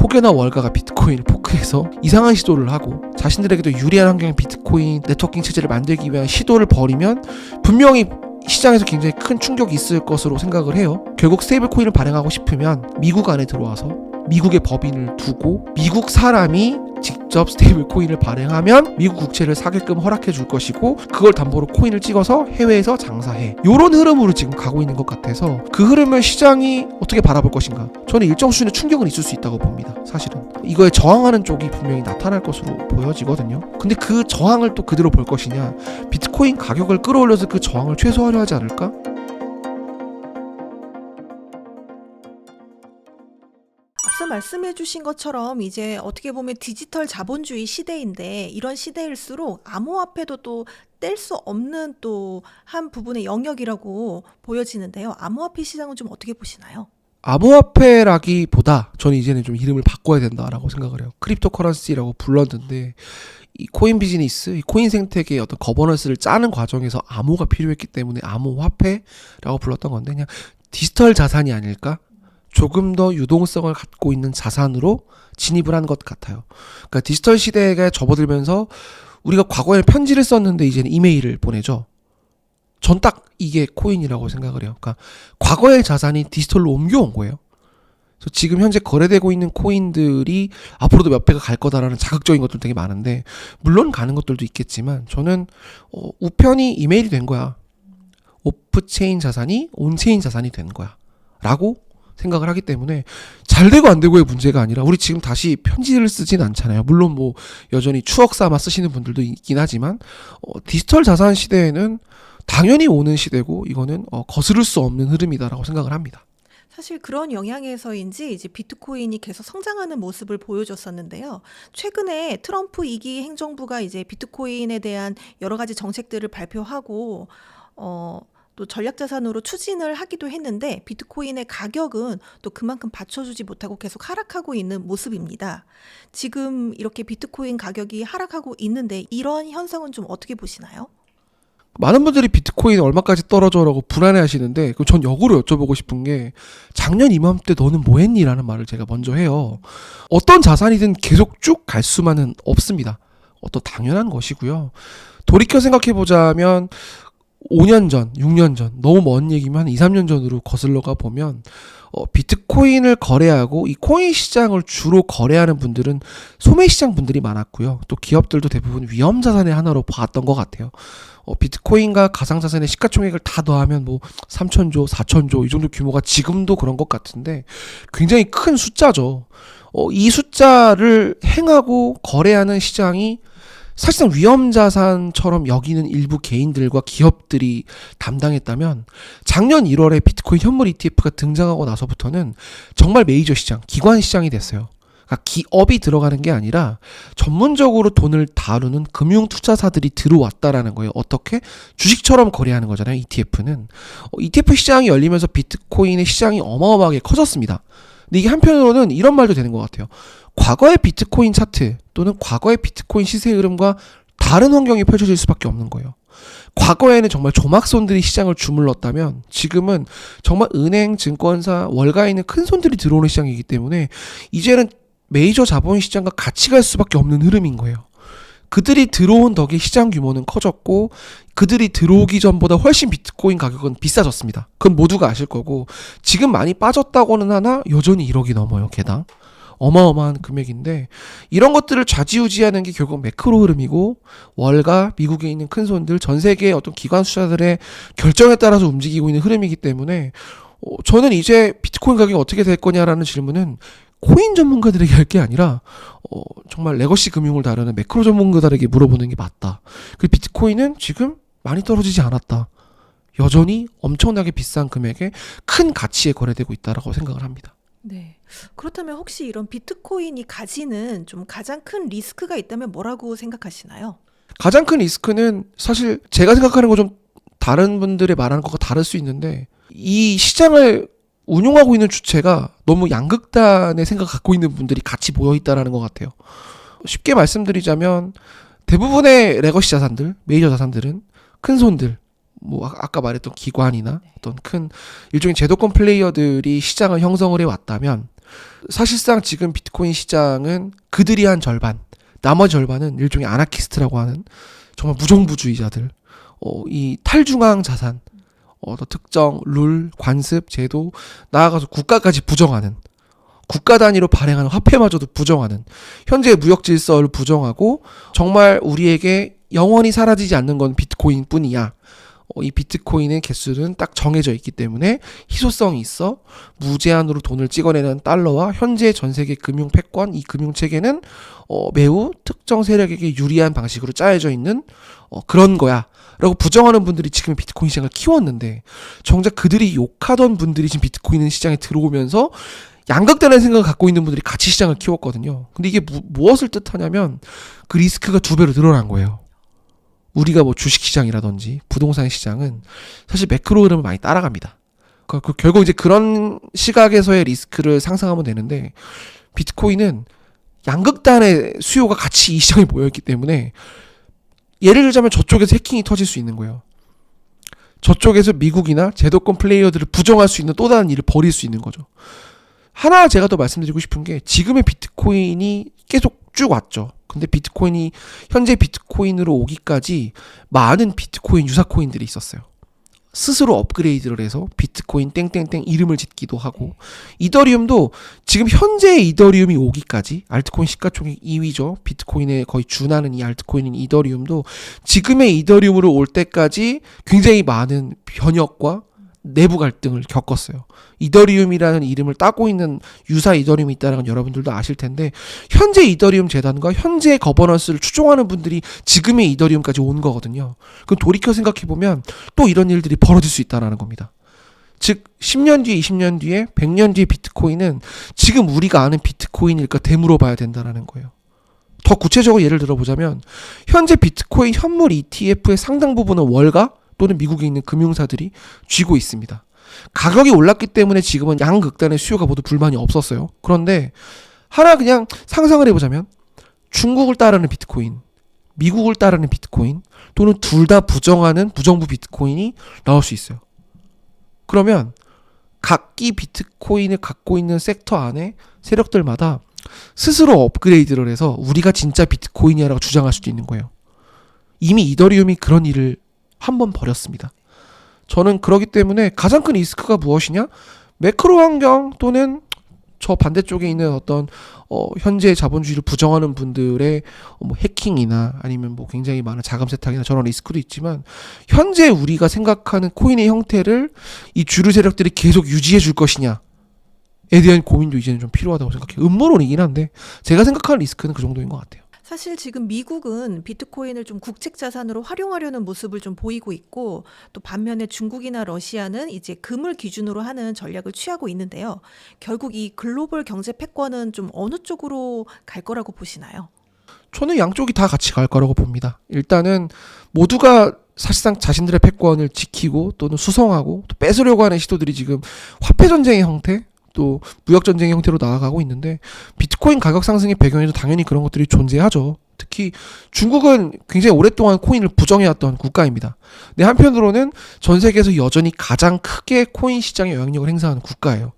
혹여나 월가가 비트코인을 포크해서 이상한 시도를 하고 자신들에게도 유리한 환경의 비트코인 네트워킹 체제를 만들기 위한 시도를 벌이면 분명히 시장에서 굉장히 큰 충격이 있을 것으로 생각을 해요. 결국 스테이블 코인을 발행하고 싶으면 미국 안에 들어와서 미국의 법인을 두고 미국 사람이 직접 스테이블 코인을 발행하면 미국 국채를 사게끔 허락해 줄 것이고 그걸 담보로 코인을 찍어서 해외에서 장사해. 이런 흐름으로 지금 가고 있는 것 같아서 그 흐름을 시장이 어떻게 바라볼 것인가. 저는 일정 수준의 충격은 있을 수 있다고 봅니다. 사실은 이거에 저항하는 쪽이 분명히 나타날 것으로 보여지거든요. 근데 그 저항을 또 그대로 볼 것이냐, 비트코인 가격을 끌어올려서 그 저항을 최소화하려 하지 않을까? 앞서 말씀해주신 것처럼 이제 어떻게 보면 디지털 자본주의 시대인데 이런 시대일수록 암호화폐도 또 뗄 수 없는 또 한 부분의 영역이라고 보여지는데요. 암호화폐 시장은 좀 어떻게 보시나요? 암호화폐라기보다 저는 이제는 좀 이름을 바꿔야 된다라고 생각을 해요. 크립토커런시라고 불렀는데 이 코인 비즈니스, 이 코인 생태계의 어떤 거버넌스를 짜는 과정에서 암호가 필요했기 때문에 암호화폐라고 불렀던 건데 그냥 디지털 자산이 아닐까? 조금 더 유동성을 갖고 있는 자산으로 진입을 한 것 같아요. 그러니까 디지털 시대에 접어들면서 우리가 과거에 편지를 썼는데 이제는 이메일을 보내죠. 전 딱 이게 코인이라고 생각을 해요. 그러니까 과거의 자산이 디지털로 옮겨온 거예요. 그래서 지금 현재 거래되고 있는 코인들이 앞으로도 몇 배가 갈 거다라는 자극적인 것들 되게 많은데 물론 가는 것들도 있겠지만 저는 우편이 이메일이 된 거야. 오프체인 자산이 온체인 자산이 된 거야. 라고 생각을 하기 때문에 잘 되고 안 되고의 문제가 아니라 우리 지금 다시 편지를 쓰진 않잖아요. 물론 뭐 여전히 추억 삼아 쓰시는 분들도 있긴 하지만 디지털 자산 시대에는 당연히 오는 시대고 이거는 거스를 수 없는 흐름이다라고 생각을 합니다. 사실 그런 영향에서인지 이제 비트코인이 계속 성장하는 모습을 보여줬었는데요. 최근에 트럼프 2기 행정부가 이제 비트코인에 대한 여러 가지 정책들을 발표하고 또 전략자산으로 추진을 하기도 했는데 비트코인의 가격은 또 그만큼 받쳐주지 못하고 계속 하락하고 있는 모습입니다. 지금 이렇게 비트코인 가격이 하락하고 있는데 이런 현상은 좀 어떻게 보시나요? 많은 분들이 비트코인 얼마까지 떨어져라고 불안해 하시는데 그럼 전 역으로 여쭤보고 싶은 게 작년 이맘때 너는 뭐 했니? 라는 말을 제가 먼저 해요. 어떤 자산이든 계속 쭉 갈 수만은 없습니다. 당연한 것이고요. 돌이켜 생각해보자면 5년 전, 6년 전, 너무 먼 얘기면 한 2, 3년 전으로 거슬러가 보면 비트코인을 거래하고 이 코인 시장을 주로 거래하는 분들은 소매시장 분들이 많았고요. 또 기업들도 대부분 위험자산의 하나로 봤던 것 같아요. 비트코인과 가상자산의 시가총액을 다 더하면 뭐 3천조, 4천조 이 정도 규모가 지금도 그런 것 같은데 굉장히 큰 숫자죠. 이 숫자를 행하고 거래하는 시장이 사실상 위험자산처럼 여기는 일부 개인들과 기업들이 담당했다면 작년 1월에 비트코인 현물 ETF가 등장하고 나서부터는 정말 메이저 시장, 기관 시장이 됐어요. 그러니까 기업이 들어가는 게 아니라 전문적으로 돈을 다루는 금융투자사들이 들어왔다라는 거예요. 어떻게? 주식처럼 거래하는 거잖아요. ETF는. ETF 시장이 열리면서 비트코인의 시장이 어마어마하게 커졌습니다. 근데 이게 한편으로는 이런 말도 되는 것 같아요. 과거의 비트코인 차트 또는 과거의 비트코인 시세 흐름과 다른 환경이 펼쳐질 수밖에 없는 거예요. 과거에는 정말 조막손들이 시장을 주물렀다면 지금은 정말 은행, 증권사, 월가에 있는 큰 손들이 들어오는 시장이기 때문에 이제는 메이저 자본시장과 같이 갈 수밖에 없는 흐름인 거예요. 그들이 들어온 덕에 시장 규모는 커졌고 그들이 들어오기 전보다 훨씬 비트코인 가격은 비싸졌습니다. 그건 모두가 아실 거고 지금 많이 빠졌다고는 하나 여전히 1억이 넘어요. 개당. 어마어마한 금액인데 이런 것들을 좌지우지하는 게 결국 매크로 흐름이고 월가, 미국에 있는 큰 손들, 전 세계의 어떤 기관 투자들의 결정에 따라서 움직이고 있는 흐름이기 때문에 저는 이제 비트코인 가격이 어떻게 될 거냐라는 질문은 코인 전문가들에게 할 게 아니라 정말 레거시 금융을 다루는 매크로 전문가들에게 물어보는 게 맞다. 그리고 비트코인은 지금 많이 떨어지지 않았다. 여전히 엄청나게 비싼 금액에 큰 가치에 거래되고 있다라고 생각을 합니다. 네. 그렇다면 혹시 이런 비트코인이 가지는 좀 가장 큰 리스크가 있다면 뭐라고 생각하시나요? 가장 큰 리스크는 사실 제가 생각하는 거 좀 다른 분들의 말하는 것과 다를 수 있는데 이 시장을 운용하고 있는 주체가 너무 양극단의 생각 갖고 있는 분들이 같이 모여있다라는 것 같아요. 쉽게 말씀드리자면 대부분의 레거시 자산들, 메이저 자산들은 큰 손들, 뭐 아까 말했던 기관이나 어떤 큰 일종의 제도권 플레이어들이 시장을 형성을 해왔다면 사실상 지금 비트코인 시장은 그들이 한 절반, 나머지 절반은 일종의 아나키스트라고 하는 정말 무정부주의자들, 이 탈중앙 자산, 특정 룰, 관습, 제도, 나아가서 국가까지 부정하는, 국가 단위로 발행하는 화폐마저도 부정하는, 현재 무역 질서를 부정하고 정말 우리에게 영원히 사라지지 않는 건 비트코인 뿐이야. 이 비트코인의 개수는 딱 정해져 있기 때문에 희소성이 있어. 무제한으로 돈을 찍어내는 달러와 현재 전 세계 금융 패권, 이 금융 체계는 매우 특정 세력에게 유리한 방식으로 짜여져 있는 그런 거야 라고 부정하는 분들이 지금 비트코인 시장을 키웠는데, 정작 그들이 욕하던 분들이 지금 비트코인 시장에 들어오면서 양극단의 생각을 갖고 있는 분들이 같이 시장을 키웠거든요. 근데 이게 무엇을 뜻하냐면 그 리스크가 2배로 늘어난 거예요. 우리가 뭐 주식시장이라든지 부동산 시장은 사실 매크로 흐름을 많이 따라갑니다. 결국 이제 그런 시각에서의 리스크를 상상하면 되는데, 비트코인은 양극단의 수요가 같이 이 시장에 모여있기 때문에 예를 들자면 저쪽에서 해킹이 터질 수 있는 거예요. 저쪽에서 미국이나 제도권 플레이어들을 부정할 수 있는 또 다른 일을 벌일 수 있는 거죠. 하나 제가 더 말씀드리고 싶은 게, 지금의 비트코인이 계속 쭉 왔죠. 근데 비트코인이 현재 비트코인으로 오기까지 많은 비트코인 유사 코인들이 있었어요. 스스로 업그레이드를 해서 비트코인 땡땡땡 이름을 짓기도 하고, 이더리움도 지금 현재 이더리움이 오기까지, 알트코인 시가총액 2위죠. 비트코인에 거의 준하는 이 알트코인인 이더리움도 지금의 이더리움으로 올 때까지 굉장히 많은 변혁과 내부 갈등을 겪었어요. 이더리움이라는 이름을 따고 있는 유사 이더리움이 있다는 건 여러분들도 아실 텐데, 현재 이더리움 재단과 현재 거버넌스를 추종하는 분들이 지금의 이더리움까지 온 거거든요. 그럼 돌이켜 생각해보면 또 이런 일들이 벌어질 수 있다는 겁니다. 즉 10년 뒤에, 20년 뒤에, 100년 뒤에 비트코인은 지금 우리가 아는 비트코인일까 되물어 봐야 된다는 거예요. 더 구체적으로 예를 들어보자면, 현재 비트코인 현물 ETF의 상당 부분은 월가 또는 미국에 있는 금융사들이 쥐고 있습니다. 가격이 올랐기 때문에 지금은 양극단의 수요가 모두 불만이 없었어요. 그런데 하나 그냥 상상을 해보자면, 중국을 따르는 비트코인, 미국을 따르는 비트코인, 또는 둘 다 부정하는 무정부 비트코인이 나올 수 있어요. 그러면 각기 비트코인을 갖고 있는 섹터 안에 세력들마다 스스로 업그레이드를 해서 우리가 진짜 비트코인이라고 주장할 수도 있는 거예요. 이미 이더리움이 그런 일을 한번 벌였습니다. 저는 그러기 때문에 가장 큰 리스크가 무엇이냐? 매크로 환경 또는 저 반대쪽에 있는 어떤 현재 자본주의를 부정하는 분들의 뭐 해킹이나 아니면 뭐 굉장히 많은 자금 세탁이나 저런 리스크도 있지만, 현재 우리가 생각하는 코인의 형태를 이 주류 세력들이 계속 유지해 줄 것이냐에 대한 고민도 이제는 좀 필요하다고 생각해요. 음모론이긴 한데 제가 생각하는 리스크는 그 정도인 것 같아요. 사실 지금 미국은 비트코인을 좀 국책 자산으로 활용하려는 모습을 좀 보이고 있고, 또 반면에 중국이나 러시아는 이제 금을 기준으로 하는 전략을 취하고 있는데요. 결국 이 글로벌 경제 패권은 좀 어느 쪽으로 갈 거라고 보시나요? 저는 양쪽이 다 같이 갈 거라고 봅니다. 일단은 모두가 사실상 자신들의 패권을 지키고 또는 수성하고 또 뺏으려고 하는 시도들이 지금 화폐 전쟁의 형태, 또 무역 전쟁의 형태로 나아가고 있는데, 비트코인 가격 상승의 배경에도 당연히 그런 것들이 존재하죠. 특히 중국은 굉장히 오랫동안 코인을 부정해왔던 국가입니다. 근데 한편으로는 전 세계에서 여전히 가장 크게 코인 시장에 영향력을 행사하는 국가예요.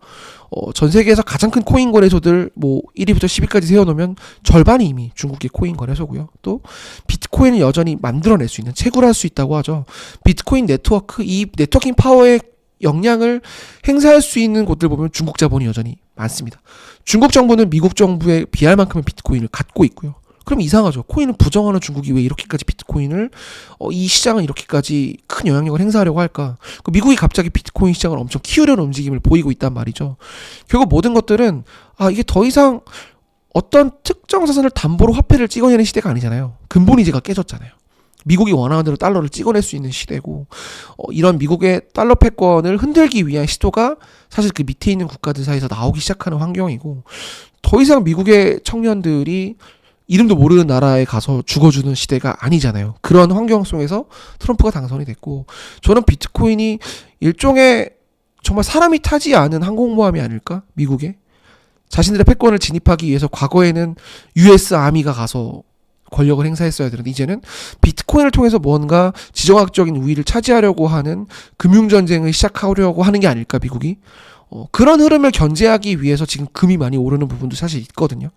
전 세계에서 가장 큰 코인 거래소들 뭐 1위부터 10위까지 세워놓으면 절반이 이미 중국의 코인 거래소고요. 또 비트코인을 여전히 만들어낼 수 있는, 채굴할 수 있다고 하죠. 비트코인 네트워크, 이 네트워킹 파워의 역량을 행사할 수 있는 곳들 보면 중국 자본이 여전히 많습니다. 중국 정부는 미국 정부에 비할 만큼의 비트코인을 갖고 있고요. 그럼 이상하죠. 코인을 부정하는 중국이 왜 이렇게까지 비트코인을 이 시장을 이렇게까지 큰 영향력을 행사하려고 할까? 미국이 갑자기 비트코인 시장을 엄청 키우려는 움직임을 보이고 있단 말이죠. 결국 모든 것들은 이게 더 이상 어떤 특정 자산을 담보로 화폐를 찍어내는 시대가 아니잖아요. 근본이제가 깨졌잖아요. 미국이 원하는 대로 달러를 찍어낼 수 있는 시대고, 이런 미국의 달러 패권을 흔들기 위한 시도가 사실 그 밑에 있는 국가들 사이에서 나오기 시작하는 환경이고, 더 이상 미국의 청년들이 이름도 모르는 나라에 가서 죽어주는 시대가 아니잖아요. 그런 환경 속에서 트럼프가 당선이 됐고, 저는 비트코인이 일종의 정말 사람이 타지 않은 항공모함이 아닐까? 미국에 자신들의 패권을 진입하기 위해서 과거에는 US 아미가 가서 권력을 행사했어야 되는데, 이제는 비트코인을 통해서 뭔가 지정학적인 우위를 차지하려고 하는 금융전쟁을 시작하려고 하는 게 아닐까, 미국이. 그런 흐름을 견제하기 위해서 지금 금이 많이 오르는 부분도 사실 있거든요.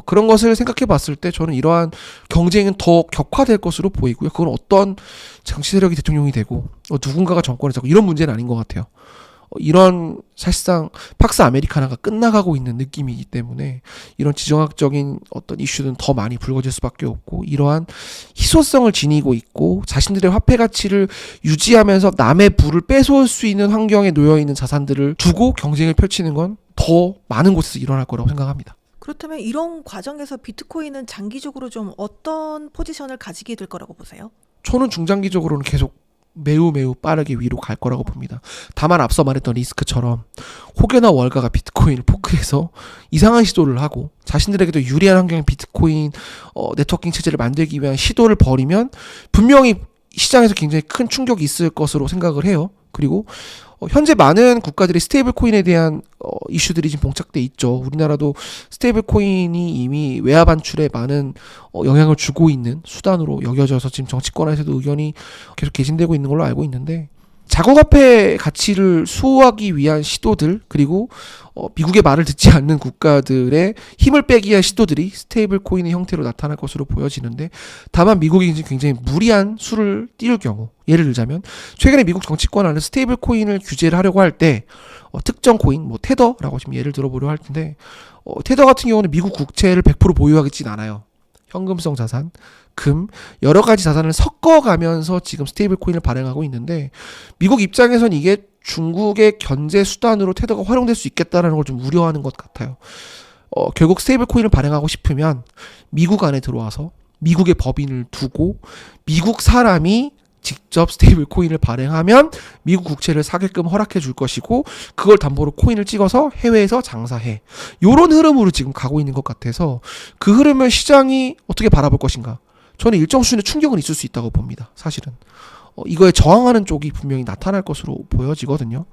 그런 것을 생각해 봤을 때 저는 이러한 경쟁은 더 격화될 것으로 보이고요. 그건 어떤 정치 세력이 대통령이 되고 누군가가 정권을 잡고 이런 문제는 아닌 것 같아요. 이런 사실상 팍스 아메리카나가 끝나가고 있는 느낌이기 때문에 이런 지정학적인 어떤 이슈는 더 많이 불거질 수밖에 없고, 이러한 희소성을 지니고 있고 자신들의 화폐 가치를 유지하면서 남의 부를 뺏어올 수 있는 환경에 놓여 있는 자산들을 두고 경쟁을 펼치는 건 더 많은 곳에서 일어날 거라고 생각합니다. 그렇다면 이런 과정에서 비트코인은 장기적으로 좀 어떤 포지션을 가지게 될 거라고 보세요? 저는 중장기적으로는 계속 매우 빠르게 위로 갈 거라고 봅니다. 다만 앞서 말했던 리스크처럼 혹여나 월가가 비트코인을 포크해서 이상한 시도를 하고 자신들에게도 유리한 환경의 비트코인 네트워킹 체제를 만들기 위한 시도를 벌이면 분명히 시장에서 굉장히 큰 충격이 있을 것으로 생각을 해요. 그리고 현재 많은 국가들이 스테이블 코인에 대한 이슈들이 지금 봉착돼 있죠. 우리나라도 스테이블 코인이 이미 외화 반출에 많은 영향을 주고 있는 수단으로 여겨져서 지금 정치권에서도 의견이 계속 개진되고 있는 걸로 알고 있는데, 자국화폐 가치를 수호하기 위한 시도들, 그리고 미국의 말을 듣지 않는 국가들의 힘을 빼기 위한 시도들이 스테이블 코인의 형태로 나타날 것으로 보여지는데, 다만 미국이 이제 굉장히 무리한 수를 띄울 경우, 예를 들자면 최근에 미국 정치권 안에 스테이블 코인을 규제를 하려고 할 때 특정 코인, 뭐 테더라고 지금 예를 들어보려 할 텐데, 테더 같은 경우는 미국 국채를 100% 보유하겠진 않아요. 현금성 자산, 금, 여러 가지 자산을 섞어가면서 지금 스테이블 코인을 발행하고 있는데, 미국 입장에선 이게 중국의 견제 수단으로 테더가 활용될 수 있겠다라는 걸 좀 우려하는 것 같아요. 결국 스테이블 코인을 발행하고 싶으면 미국 안에 들어와서 미국의 법인을 두고 미국 사람이 직접 스테이블 코인을 발행하면 미국 국채를 사게끔 허락해 줄 것이고, 그걸 담보로 코인을 찍어서 해외에서 장사해. 요런 흐름으로 지금 가고 있는 것 같아서 그 흐름을 시장이 어떻게 바라볼 것인가? 저는 일정 수준의 충격은 있을 수 있다고 봅니다. 사실은. 이거에 저항하는 쪽이 분명히 나타날 것으로 보여지거든요.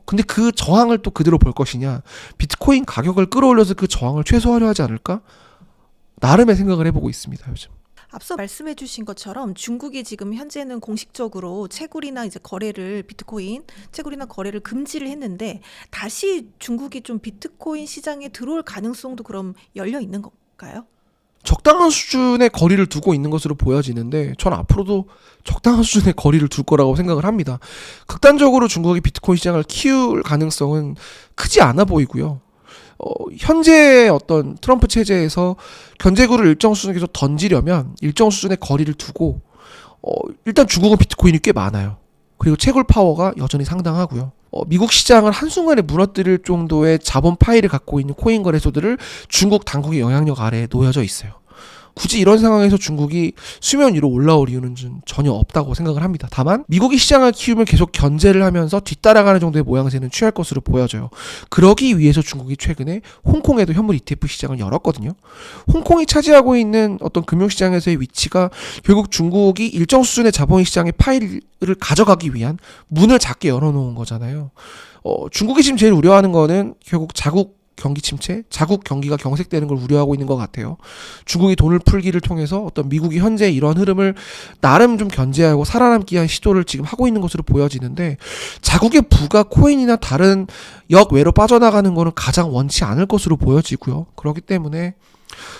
근데 그 저항을 또 그대로 볼 것이냐? 비트코인 가격을 끌어올려서 그 저항을 최소화하려 하지 않을까? 나름의 생각을 해보고 있습니다, 요즘. 앞서 말씀해 주신 것처럼 중국이 지금 현재는 공식적으로 채굴이나 이제 거래를 비트코인 채굴이나 거래를 금지를 했는데, 다시 중국이 좀 비트코인 시장에 들어올 가능성도 그럼 열려 있는 건가요? 적당한 수준의 거리를 두고 있는 것으로 보여지는데, 전 앞으로도 적당한 수준의 거리를 둘 거라고 생각을 합니다. 극단적으로 중국이 비트코인 시장을 키울 가능성은 크지 않아 보이고요. 현재 어떤 트럼프 체제에서 견제구를 일정 수준에 계속 던지려면 일정 수준의 거리를 두고, 일단 중국은 비트코인이 꽤 많아요. 그리고 채굴 파워가 여전히 상당하고요. 미국 시장을 한순간에 무너뜨릴 정도의 자본 파이를 갖고 있는 코인 거래소들을 중국 당국의 영향력 아래에 놓여져 있어요. 굳이 이런 상황에서 중국이 수면 위로 올라올 이유는 전혀 없다고 생각을 합니다. 다만 미국이 시장을 키우면 계속 견제를 하면서 뒤따라가는 정도의 모양새는 취할 것으로 보여져요. 그러기 위해서 중국이 최근에 홍콩에도 현물 ETF 시장을 열었거든요. 홍콩이 차지하고 있는 어떤 금융시장에서의 위치가 결국 중국이 일정 수준의 자본시장의 파이를 가져가기 위한 문을 작게 열어놓은 거잖아요. 중국이 지금 제일 우려하는 거는 결국 자국 경기 침체, 자국 경기가 경색되는 걸 우려하고 있는 것 같아요. 중국이 돈을 풀기를 통해서 어떤 미국이 현재 이런 흐름을 나름 좀 견제하고 살아남기 위한 시도를 지금 하고 있는 것으로 보여지는데, 자국의 부가 코인이나 다른 역외로 빠져나가는 거는 가장 원치 않을 것으로 보여지고요. 그렇기 때문에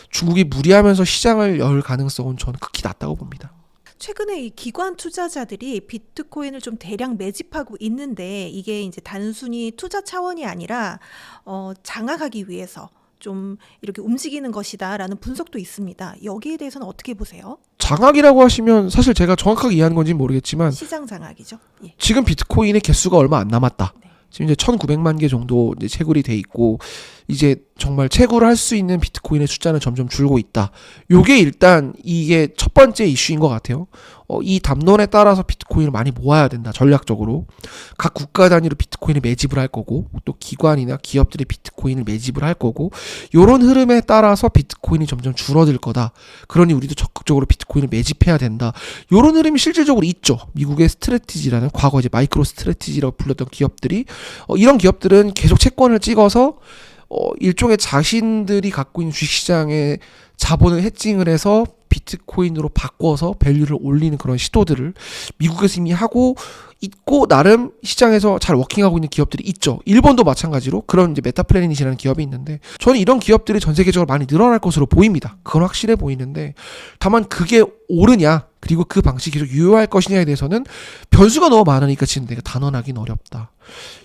중국이 무리하면서 시장을 열 가능성은 저는 극히 낮다고 봅니다. 최근에 이 기관 투자자들이 비트코인을 좀 대량 매집하고 있는데, 이게 이제 단순히 투자 차원이 아니라 장악하기 위해서 좀 이렇게 움직이는 것이다라는 분석도 있습니다. 여기에 대해서는 어떻게 보세요? 장악이라고 하시면 사실 제가 정확하게 이해하는 건지는 모르겠지만, 시장 장악이죠. 예. 지금 비트코인의 개수가 얼마 안 남았다. 네. 지금 이제 1,900만 개 정도 이제 채굴이 돼 있고, 이제 정말 채굴을 할 수 있는 비트코인의 숫자는 점점 줄고 있다. 요게 일단 이게 첫 번째 이슈인 것 같아요. 이 담론에 따라서 비트코인을 많이 모아야 된다. 전략적으로 각 국가 단위로 비트코인을 매집을 할 거고, 또 기관이나 기업들이 비트코인을 매집을 할 거고, 요런 흐름에 따라서 비트코인이 점점 줄어들 거다. 그러니 우리도 적극적으로 비트코인을 매집해야 된다. 요런 흐름이 실질적으로 있죠. 미국의 스트래티지라는, 과거 이제 마이크로 스트래티지라고 불렸던 기업들이, 이런 기업들은 계속 채권을 찍어서 일종의 자신들이 갖고 있는 주식시장에 자본을 해칭을 해서 비트코인으로 바꿔서 밸류를 올리는 그런 시도들을 미국에서 이미 하고 있고 나름 시장에서 잘 워킹하고 있는 기업들이 있죠. 일본도 마찬가지로 그런 이제 메타플래닛이라는 기업이 있는데 저는 이런 기업들이 전 세계적으로 많이 늘어날 것으로 보입니다. 그건 확실해 보이는데 다만 그게 옳으냐 그리고 그 방식이 계속 유효할 것이냐에 대해서는 변수가 너무 많으니까 지금 내가 단언하기는 어렵다.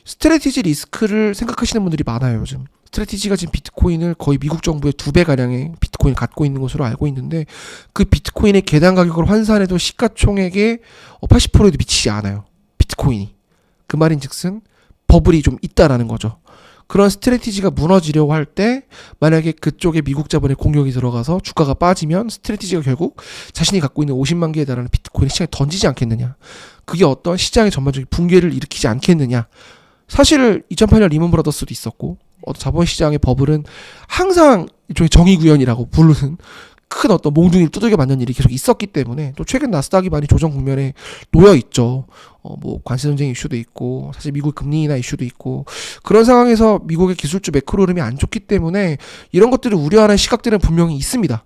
스트래티지 리스크를 생각하시는 분들이 많아요. 요즘 스트래티지가 지금 비트코인을 거의 미국 정부의 2배 가량의 비트코인을 갖고 있는 것으로 알고 있는데 그 비트코인의 계단 가격을 환산해도 시가총액의 80%에도 미치지 않아요. 비트코인이. 그 말인즉슨 버블이 좀 있다라는 거죠. 그런 스트래티지가 무너지려고 할 때 만약에 그쪽에 미국 자본의 공격이 들어가서 주가가 빠지면 스트래티지가 결국 자신이 갖고 있는 50만 개에 달하는 비트코인을 시장에 던지지 않겠느냐. 그게 어떤 시장의 전반적인 붕괴를 일으키지 않겠느냐. 사실 2008년 리먼 브라더스도 있었고 자본시장의 버블은 항상 일종의 정의구현이라고 부르는 큰 어떤 몽둥이를 두들겨 맞는 일이 계속 있었기 때문에 또 최근 나스닥이 많이 조정 국면에 놓여 있죠. 뭐 관세 전쟁 이슈도 있고 사실 미국 금리 인하 이슈도 있고 그런 상황에서 미국의 기술주 매크로 흐름이 안 좋기 때문에 이런 것들을 우려하는 시각들은 분명히 있습니다.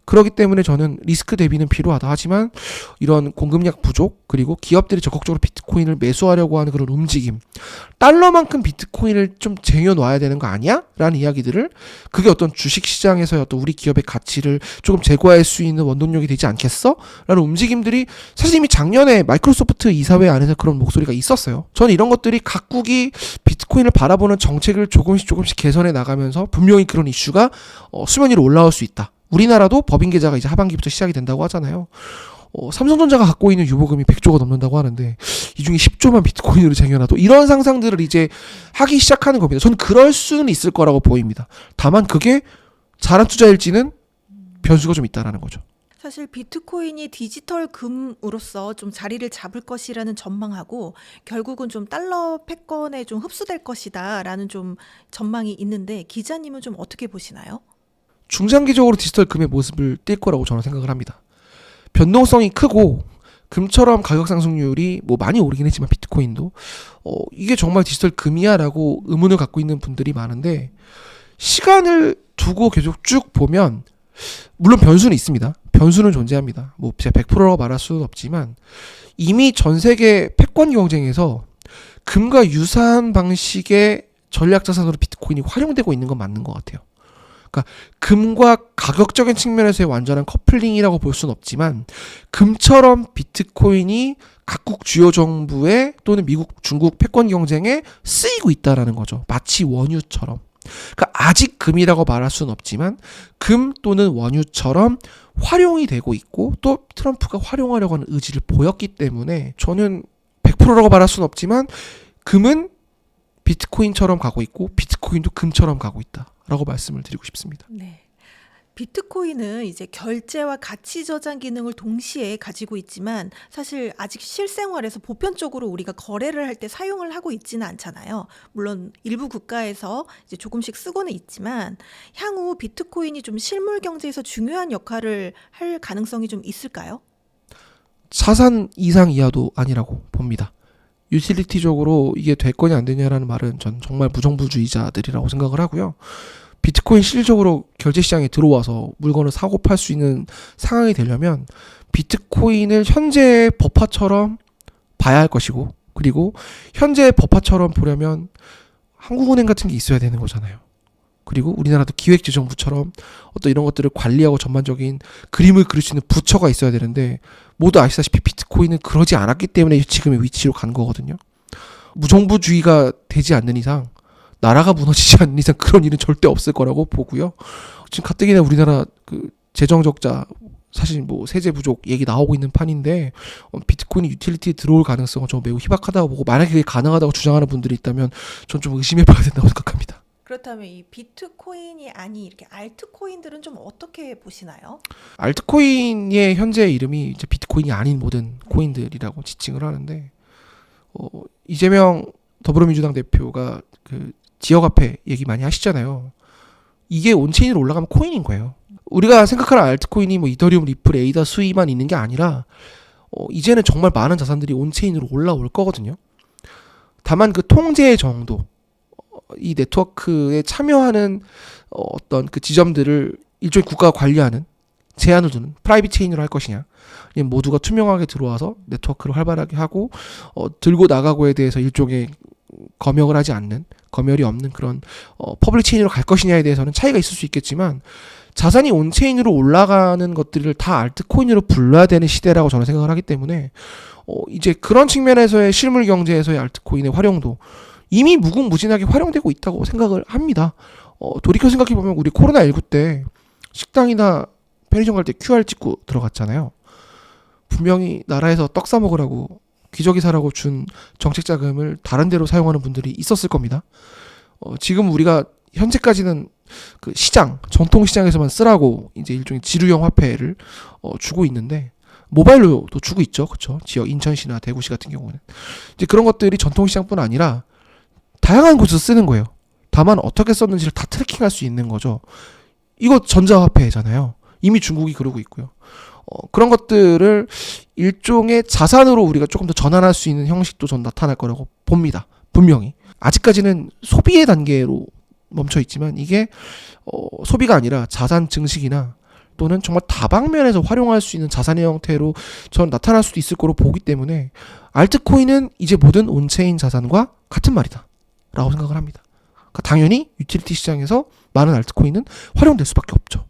그렇기 때문에 저는 리스크 대비는 필요하다. 하지만 이런 공급량 부족 그리고 기업들이 적극적으로 비트코인을 매수하려고 하는 그런 움직임 달러만큼 비트코인을 좀 쟁여놔야 되는 거 아니야? 라는 이야기들을 그게 어떤 주식시장에서의 어떤 우리 기업의 가치를 조금 제고할 수 있는 원동력이 되지 않겠어? 라는 움직임들이 사실 이미 작년에 마이크로소프트 이사회 안에서 그런 목소리가 있었어요. 저는 이런 것들이 각국이 비트코인을 바라보는 정책을 조금씩 개선해 나가면서 분명히 그런 이슈가 수면 위로 올라올 수 있다. 우리나라도 법인 계좌가 이제 하반기부터 시작이 된다고 하잖아요. 삼성전자가 갖고 있는 유보금이 100조가 넘는다고 하는데 이 중에 10조만 비트코인으로 쟁여놔도 이런 상상들을 이제 하기 시작하는 겁니다. 저는 그럴 수는 있을 거라고 보입니다. 다만 그게 잘한 투자일지는 변수가 좀 있다라는 거죠. 사실 비트코인이 디지털 금으로서 좀 자리를 잡을 것이라는 전망하고 결국은 좀 달러 패권에 좀 흡수될 것이다라는 좀 전망이 있는데 기자님은 좀 어떻게 보시나요? 중장기적으로 디지털 금의 모습을 띌 거라고 저는 생각을 합니다. 변동성이 크고 금처럼 가격 상승률이 뭐 많이 오르긴 했지만 비트코인도 이게 정말 디지털 금이야라고 의문을 갖고 있는 분들이 많은데 시간을 두고 계속 쭉 보면 물론 변수는 있습니다. 변수는 존재합니다. 뭐 제가 100%라고 말할 수는 없지만 이미 전 세계 패권 경쟁에서 금과 유사한 방식의 전략 자산으로 비트코인이 활용되고 있는 건 맞는 것 같아요. 그러니까 금과 가격적인 측면에서의 완전한 커플링이라고 볼 수는 없지만 금처럼 비트코인이 각국 주요 정부의 또는 미국, 중국 패권 경쟁에 쓰이고 있다라는 거죠. 마치 원유처럼. 그러니까 아직 금이라고 말할 수는 없지만 금 또는 원유처럼 활용이 되고 있고 또 트럼프가 활용하려고 하는 의지를 보였기 때문에 저는 100%라고 말할 수는 없지만 금은 비트코인처럼 가고 있고 비트코인도 금처럼 가고 있다라고 말씀을 드리고 싶습니다. 네. 비트코인은 이제 결제와 가치 저장 기능을 동시에 가지고 있지만 사실 아직 실생활에서 보편적으로 우리가 거래를 할 때 사용을 하고 있지는 않잖아요. 물론 일부 국가에서 이제 조금씩 쓰고는 있지만 향후 비트코인이 좀 실물 경제에서 중요한 역할을 할 가능성이 좀 있을까요? 사산 이상 이하도 아니라고 봅니다. 유틸리티적으로 이게 될 거냐 안 되냐라는 말은 전 정말 무정부주의자들이라고 생각을 하고요. 비트코인 실질적으로 결제 시장에 들어와서 물건을 사고 팔 수 있는 상황이 되려면 비트코인을 현재의 법화처럼 봐야 할 것이고 그리고 현재의 법화처럼 보려면 한국은행 같은 게 있어야 되는 거잖아요. 그리고 우리나라도 기획재정부처럼 어떤 이런 것들을 관리하고 전반적인 그림을 그릴 수 있는 부처가 있어야 되는데 모두 아시다시피 비트코인은 그러지 않았기 때문에 지금의 위치로 간 거거든요. 무정부주의가 되지 않는 이상 나라가 무너지지 않는 이상 그런 일은 절대 없을 거라고 보고요. 지금 가뜩이나 우리나라 그 재정 적자 사실 뭐 세제 부족 얘기 나오고 있는 판인데 비트코인이 유틸리티에 들어올 가능성은 좀 매우 희박하다고 보고 만약에 그게 가능하다고 주장하는 분들이 있다면 전 좀 의심해봐야 된다고 생각합니다. 그렇다면 이 비트코인이 아닌 이렇게 알트코인들은 좀 어떻게 보시나요? 알트코인의 현재 이름이 이제 비트코인이 아닌 모든 코인들이라고 지칭을 하는데 이재명 더불어민주당 대표가 그 지역화폐 얘기 많이 하시잖아요. 이게 온체인으로 올라가면 코인인 거예요. 우리가 생각하는 알트코인이 뭐 이더리움, 리플, 에이다, 수이만 있는 게 아니라 이제는 정말 많은 자산들이 온체인으로 올라올 거거든요. 다만 그 통제의 정도, 이 네트워크에 참여하는 어떤 그 지점들을 일종의 국가가 관리하는 제한을 두는 프라이빗 체인으로 할 것이냐, 아니면 모두가 투명하게 들어와서 네트워크를 활발하게 하고 들고 나가고에 대해서 일종의 검역을 하지 않는, 검열이 없는 그런 퍼블릭 체인으로 갈 것이냐에 대해서는 차이가 있을 수 있겠지만, 자산이 온체인으로 올라가는 것들을 다 알트코인으로 불러야 되는 시대라고 저는 생각을 하기 때문에 이제 그런 측면에서의 실물 경제에서의 알트코인의 활용도 이미 무궁무진하게 활용되고 있다고 생각을 합니다. 돌이켜 생각해보면 우리 코로나19 때 식당이나 편의점 갈 때 QR 찍고 들어갔잖아요. 분명히 나라에서 떡 사 먹으라고 기저귀 사라고 준 정책 자금을 다른 데로 사용하는 분들이 있었을 겁니다. 지금 우리가 현재까지는 그 시장, 전통 시장에서만 쓰라고 이제 일종의 지류형 화폐를 주고 있는데, 모바일로도 주고 있죠. 그렇죠? 지역 인천시나 대구시 같은 경우는 이제 그런 것들이 전통 시장뿐 아니라 다양한 곳에서 쓰는 거예요. 다만 어떻게 썼는지를 다 트래킹할 수 있는 거죠. 이거 전자화폐잖아요. 이미 중국이 그러고 있고요. 그런 것들을 일종의 자산으로 우리가 조금 더 전환할 수 있는 형식도 전 나타날 거라고 봅니다. 분명히. 아직까지는 소비의 단계로 멈춰 있지만 이게 소비가 아니라 자산 증식이나 또는 정말 다방면에서 활용할 수 있는 자산의 형태로 전 나타날 수도 있을 거로 보기 때문에 알트코인은 이제 모든 온체인 자산과 같은 말이다 라고 생각을 합니다. 그러니까 당연히 유틸리티 시장에서 많은 알트코인은 활용될 수밖에 없죠.